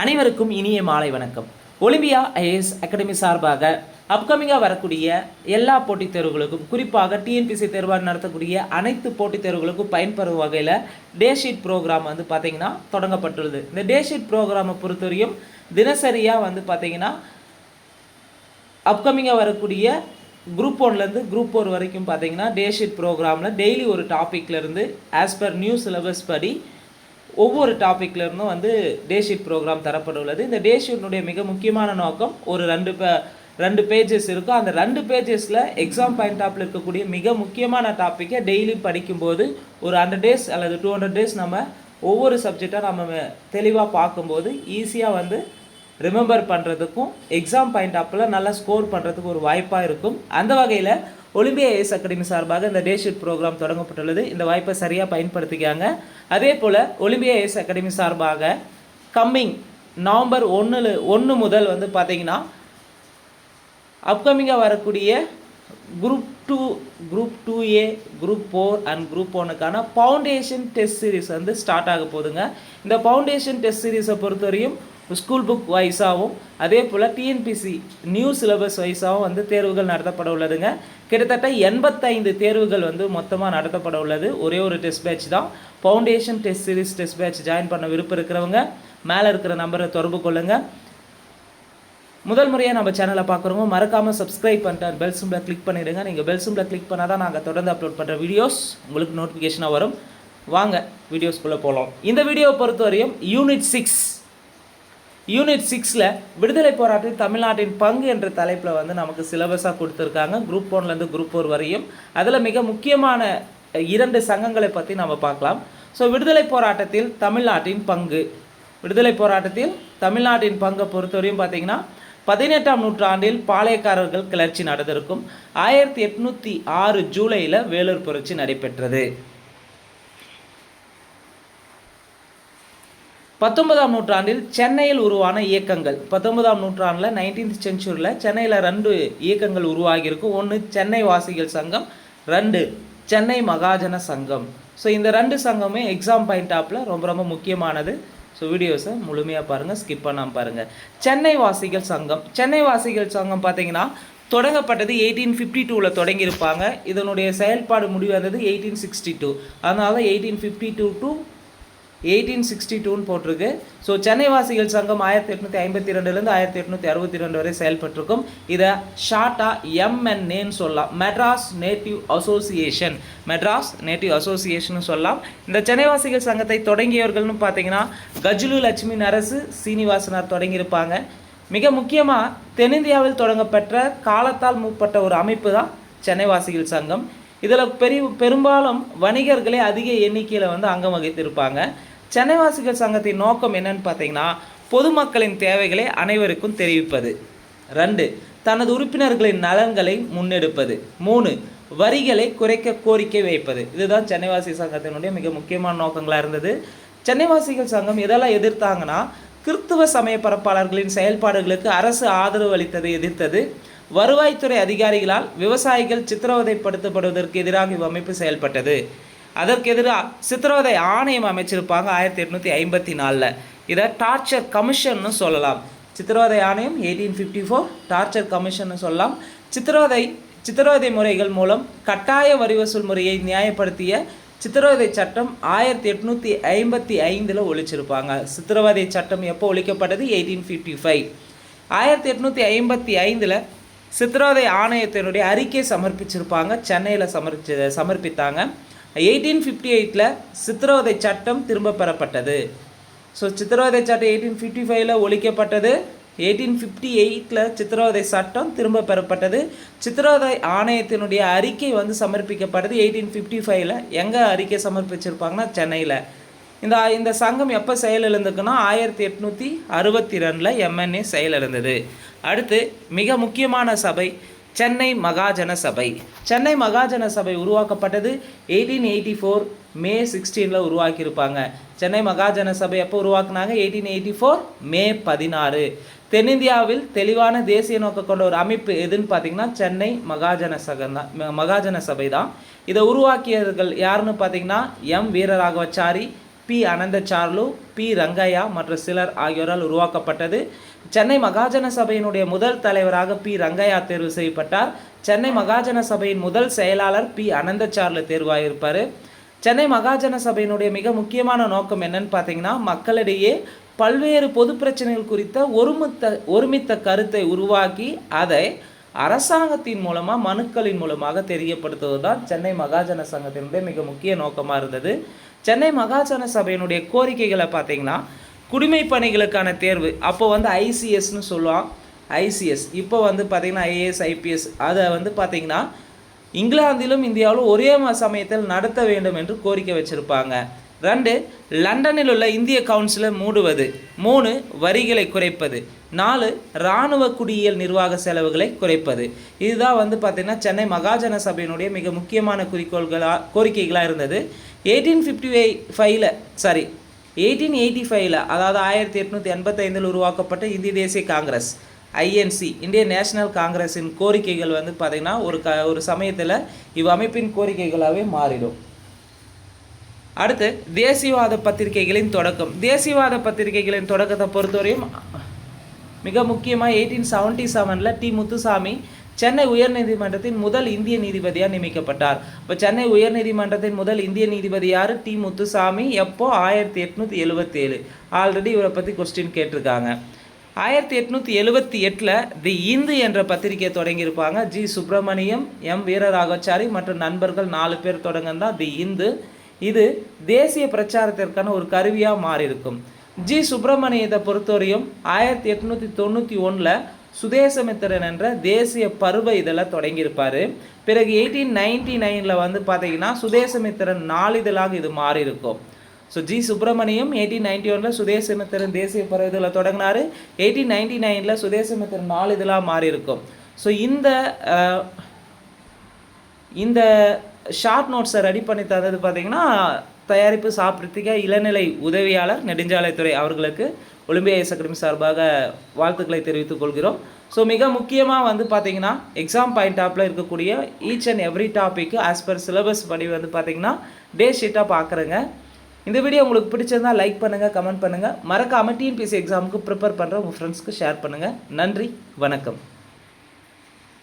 அனைவருக்கும் இனிய மாலை வணக்கம். ஒலிம்பியா ஐஏஎஸ் அகாடமி சார்பாக அப்கமிங்காக வரக்கூடிய எல்லா போட்டித் தேர்வுகளுக்கும், குறிப்பாக டிஎன்பிசி தேர்வாக நடத்தக்கூடிய அனைத்து போட்டித் தேர்வுகளுக்கும் பயன்பெறும் வகையில் டே ஷீட் ப்ரோக்ராம் வந்து பார்த்திங்கன்னா தொடங்கப்பட்டுள்ளது. இந்த டே ஷீட் ப்ரோக்ராமை பொறுத்தவரையும் தினசரியாக வந்து பார்த்திங்கன்னா அப்கமிங்காக வரக்கூடிய குரூப் 1லேருந்து குரூப் 4 வரைக்கும் பார்த்திங்கன்னா டே ஷீட் ப்ரோக்ராமில் டெய்லி ஒரு டாப்பிக்லேருந்து ஆஸ் பர் நியூ சிலபஸ் படி ஒவ்வொரு டாப்பிக்லேருந்தும் வந்து டே ஷீட் ப்ரோக்ராம் தரப்பட்டுள்ளது. இந்த டே ஷீட்னுடைய மிக முக்கியமான நோக்கம், ஒரு ரெண்டு பேஜஸ் இருக்கும். அந்த 2 பேஜஸில் எக்ஸாம் பாயிண்ட் ஆஃப்ல இருக்கக்கூடிய மிக முக்கியமான டாப்பிக்கை டெய்லி படிக்கும்போது ஒரு 100 டேஸ் அல்லது 200 டேஸ் நம்ம ஒவ்வொரு சப்ஜெக்டாக நம்ம தெளிவாக பார்க்கும்போது ஈஸியாக வந்து ரிமெம்பர் பண்ணுறதுக்கும் எக்ஸாம் பாயிண்ட் ஆஃபில் நல்லா ஸ்கோர் பண்ணுறதுக்கு ஒரு வாய்ப்பாக இருக்கும். அந்த வகையில் ஒலிம்பியா ஐஏஎஸ் அகாடமி சார்பாக இந்த டே ஷீட் ப்ரோக்ராம் தொடங்கப்பட்டுள்ளது. இந்த வாய்ப்பை சரியாக பயன்படுத்திக்காங்க. அதே போல் ஒலிம்பியா ஐஏஎஸ் அகாடமி சார்பாக கம்மிங் நவம்பர் 1 முதல் வந்து பார்த்திங்கன்னா அப்கமிங்காக வரக்கூடிய group 2A, group 4 and group 1க்கான ஃபவுண்டேஷன் டெஸ்ட் சீரிஸ் வந்து ஸ்டார்ட் ஆக போகுதுங்க. இந்த ஃபவுண்டேஷன் டெஸ்ட் சீரிஸை பொறுத்தவரையும் ஸ்கூல் புக் வைஸாகவும் அதே போல் டிஎன்பிசி நியூ சிலபஸ் வைஸாகவும் வந்து தேர்வுகள் நடத்தப்பட உள்ளதுங்க. கிட்டத்தட்ட 85 தேர்வுகள் வந்து மொத்தமாக நடத்தப்பட உள்ளது. ஒரே ஒரு டெஸ்ட் பேட்ச் தான். Foundation test series test batch join பண்ண விருப்பம் இருக்கிறவங்க மேலே இருக்கிற நம்பரை தொடர்பு கொள்ளுங்கள். முதல் முறையாக நம்ம சேனலை பார்க்குறவங்க மறக்காமல் சப்ஸ்கிரைப் பண்ணிட்டு பெல் சிம்பில் கிளிக் பண்ணிவிடுங்க. நீங்கள் பெல் சிம்பில் கிளிக் பண்ணால் தான் நாங்கள் தொடர்ந்து அப்லோட் பண்ணுற வீடியோஸ் உங்களுக்கு நோட்டிஃபிகேஷனாக வரும். வாங்க வீடியோஸ்குள்ளே போகலாம். இந்த வீடியோவை பொறுத்தவரையும் யூனிட் 6ல் விடுதலை போராட்டத்தில் தமிழ்நாட்டின் பங்கு என்ற தலைப்பில் வந்து நமக்கு சிலபஸாக கொடுத்துருக்காங்க. குரூப் 1லேருந்து குரூப் 4 வரையும். அதில் மிக முக்கியமான 2 சங்கங்களை பற்றி நம்ம பார்க்கலாம். ஸோ விடுதலை போராட்டத்தில் தமிழ்நாட்டின் பங்கை பொறுத்தவரையும் பார்த்திங்கன்னா 18ஆம் நூற்றாண்டில் பாளையக்காரர்கள் கிளர்ச்சி நடந்திருக்கும். 1806 ஜூலையில் வேலூர் புரட்சி நடைபெற்றது. 19ஆம் நூற்றாண்டில் சென்னையில் உருவான இயக்கங்கள். 19ஆம் நூற்றாண்டில் 19th சென்ச்சுரியில் சென்னையில் 2 இயக்கங்கள் உருவாகியிருக்கும். 1 சென்னை வாசிகள் சங்கம், 2 சென்னை மகாஜன சங்கம். ஸோ இந்த 2 சங்கமே எக்ஸாம் பாயிண்ட் ஆஃப்ல ரொம்ப முக்கியமானது. ஸோ வீடியோஸை முழுமையாக பாருங்கள், ஸ்கிப் பண்ணாமல் பாருங்கள். சென்னை வாசிகள் சங்கம் பார்த்தீங்கன்னா தொடங்கப்பட்டது 1852ல் தொடங்கியிருப்பாங்க. இதனுடைய செயல்பாடு முடிவந்தது 1862. அதனால 1852 to 1862ன்னு போட்டிருக்கு. ஸோ சென்னை வாசிகள் சங்கம் 1852லேருந்து 1862 வரை செயல்பட்டிருக்கும். இதை ஷார்ட்டாக MNAன்னு சொல்லலாம், மெட்ராஸ் நேட்டிவ் அசோசியேஷன் சொல்லலாம். இந்த சென்னை வாசிகள் சங்கத்தை தொடங்கியவர்கள்னு பார்த்தீங்கன்னா கஜுலு லட்சுமி நரசு சீனிவாசனார் தொடங்கியிருப்பாங்க. மிக முக்கியமாக தென்னிந்தியாவில் தொடங்கப்பட்ட காலத்தால் மூப்பட்ட ஒரு அமைப்பு தான் சென்னை வாசிகள் சங்கம். இதில் பெரும்பாலும் வணிகர்களே அதிக எண்ணிக்கையில் வந்து அங்கம் வகித்திருப்பாங்க. சென்னை வாசிகள் சங்கத்தின் நோக்கம் என்னன்னு பார்த்தீங்கன்னா பொதுமக்களின் தேவைகளை அனைவருக்கும் தெரிவிப்பது. 2 தனது உறுப்பினர்களின் நலன்களை முன்னெடுப்பது. 3 வரிகளை குறைக்க கோரிக்கை வைப்பது. இதுதான் சென்னை வாசிகள் சங்கத்தினுடைய மிக முக்கியமான நோக்கங்களாக இருந்தது. சென்னை வாசிகள் சங்கம் எதெல்லாம் எதிர்த்தாங்கன்னா கிறிஸ்துவ சமய பரப்பாளர்களின் செயல்பாடுகளுக்கு அரசு ஆதரவு அளித்ததை எதிர்த்தது. வருவாய்த்துறை அதிகாரிகளால் விவசாயிகள் சித்திரவதைப்படுத்தப்படுவதற்கு எதிராக இவ்வமைப்பு செயல்பட்டது. அதற்கு எதிராக சித்திரவதை ஆணையம் அமைச்சிருப்பாங்க 1854. இதை டார்ச்சர் கமிஷன்னு சொல்லலாம். சித்திரவதை ஆணையம் 1854, டார்ச்சர் கமிஷன்னு சொல்லலாம். சித்திரவதை முறைகள் மூலம் கட்டாய வரி வசூல் முறையை நியாயப்படுத்திய சித்திரவதை சட்டம் 1855 ஒழிச்சிருப்பாங்க. சித்திரவதை சட்டம் எப்போ ஒழிக்கப்பட்டது? 1855. 1855 சித்திரவதை ஆணையத்தினுடைய அறிக்கை சமர்ப்பிச்சிருப்பாங்க, சென்னையில் சமர்ப்பித்தாங்க. 1858 சித்திரவதை சட்டம் திரும்ப பெறப்பட்டது. ஸோ சித்திரவதை சட்டம் 1855 ஒழிக்கப்பட்டது. 1858 சித்திரவதை சட்டம் திரும்ப பெறப்பட்டது. சித்திரவதை ஆணையத்தினுடைய அறிக்கை வந்து சமர்ப்பிக்கப்பட்டது 1855. எங்கே அறிக்கை சமர்ப்பிச்சிருப்பாங்கன்னா சென்னையில். இந்த சங்கம் எப்போ செயலிழந்துக்குன்னா 1862 MNA செயலிழந்தது. அடுத்து மிக முக்கியமான சபை சென்னை மகாஜன சபை உருவாக்கப்பட்டது 1884 மே 16 உருவாக்கியிருப்பாங்க. சென்னை மகாஜன சபை எப்போ உருவாக்குனாங்க? 1884 மே 16. தென்னிந்தியாவில் தெளிவான தேசிய நோக்கம் கொண்ட ஒரு அமைப்பு எதுன்னு பார்த்தீங்கன்னா சென்னை மகாஜன சபை தான். இதை உருவாக்கியவர்கள் யாருன்னு பார்த்தீங்கன்னா வீரராகவச்சாரி, பி அனந்தசார்லு, பி ரங்கையா மற்றும் சிலர் ஆகியோரால் உருவாக்கப்பட்டது. சென்னை மகாஜன சபையினுடைய முதல் தலைவராக பி ரங்கையா தேர்வு செய்யப்பட்டார். சென்னை மகாஜன சபையின் முதல் செயலாளர் பி அனந்தசார்லு தேர்வாகியிருப்பார். சென்னை மகாஜன சபையினுடைய மிக முக்கியமான நோக்கம் என்னன்னு பார்த்தீங்கன்னா, மக்களிடையே பல்வேறு பொது பிரச்சனைகள் குறித்த ஒருமித்த கருத்தை உருவாக்கி அதை அரசாங்கத்தின் மூலமாக மனுக்களின் மூலமாக தெரியப்படுத்துவது தான் சென்னை மகாஜன சங்கத்தினுடைய மிக முக்கிய நோக்கமாக இருந்தது. சென்னை மகாஜன சபையினுடைய கோரிக்கைகளை பார்த்தீங்கன்னா, குடிமை பணிகளுக்கான தேர்வு, அப்போ ஐசிஎஸ்னு சொல்லுவான், ஐசிஎஸ், இப்போ பார்த்திங்கன்னா ஐஏஎஸ் ஐபிஎஸ், அதை பார்த்திங்கன்னா இங்கிலாந்திலும் இந்தியாவிலும் ஒரே சமயத்தில் நடத்த வேண்டும் என்று கோரிக்கை வச்சுருப்பாங்க. 2, லண்டனில் உள்ள இந்திய கவுன்சிலை மூடுவது. 3, வரிகளை குறைப்பது. 4, இராணுவ குடியியல் நிர்வாக செலவுகளை குறைப்பது. இதுதான் பார்த்திங்கன்னா சென்னை மகாஜன சபையினுடைய மிக முக்கியமான கோரிக்கைகளாக இருந்தது. 1885 அதாவது 1885 உருவாக்கப்பட்ட இந்திய தேசிய காங்கிரஸ், ஐஎன்சி, இந்தியன் நேஷனல் காங்கிரஸின் கோரிக்கைகள் பார்த்திங்கன்னா ஒரு சமயத்தில் இவ்வமைப்பின் கோரிக்கைகளாகவே மாறிடும். அடுத்து தேசியவாத பத்திரிகைகளின் தொடக்கம். தேசியவாத பத்திரிகைகளின் தொடக்கத்தை பொறுத்தவரையும் மிக முக்கியமாக 1877 டி முத்துசாமி சென்னை உயர்நீதிமன்றத்தின் முதல் இந்திய நீதிபதியாக நியமிக்கப்பட்டார். இப்போ சென்னை உயர்நீதிமன்றத்தின் முதல் இந்திய நீதிபதி யார்? டி முத்துசாமி. எப்போ? 1877. ஆல்ரெடி இவரை பற்றி கொஸ்டின் கேட்டிருக்காங்க. 1878 தி இந்து என்ற பத்திரிகையை தொடங்கியிருப்பாங்க. ஜி சுப்பிரமணியம், எம் வீரராகவச்சாரி மற்றும் நண்பர்கள் 4 பேர் தொடங்கந்தான் தி இந்து. இது தேசிய பிரச்சாரத்திற்கான ஒரு கருவியாக மாறியிருக்கும். ஜி சுப்பிரமணியத்தை பொறுத்தவரையும் 1891 சுதேசமித்திரன் என்ற தேசிய பருவ இதழை தொடங்கியிருப்பார். பிறகு 1899 பார்த்தீங்கன்னா சுதேசமித்திரன் நாளிதழாக இது மாறி இருக்கும். ஸோ ஜி சுப்பிரமணியம் 1891 சுதேசமித்திரன் தேசிய பருவ இதழை தொடங்கினார். 1899 சுதேசமித்திரன் நாளிதழாக மாறி இருக்கும். ஸோ இந்த ஷார்ட் நோட்ஸை ரெடி பண்ணி தந்தது பார்த்திங்கன்னா தயாரிப்பு சாப்பிட்றதுக்கே இளநிலை உதவியாளர் நெடுஞ்சாலைத்துறை அவர்களுக்கு ஒலிம்பியா ஐஏஎஸ் அகாடமி சார்பாக வாழ்த்துக்களை தெரிவித்துக் கொள்கிறோம். ஸோ மிக முக்கியமாக பார்த்திங்கன்னா எக்ஸாம் பாயிண்ட் ஆஃபில் இருக்கக்கூடிய each and every topic as per syllabus படி பார்த்திங்கன்னா டே ஷீட்டாக பார்க்குறேங்க. இந்த வீடியோ உங்களுக்கு பிடிச்சிருந்தால் லைக் பண்ணுங்கள், கமெண்ட் பண்ணுங்கள். மறக்காமல் டிஎன்பிஎஸ்சி எக்ஸாமுக்கு ப்ரிப்பேர் பண்ணுற உங்கள் ஃப்ரெண்ட்ஸ்க்கு ஷேர் பண்ணுங்கள். நன்றி, வணக்கம்.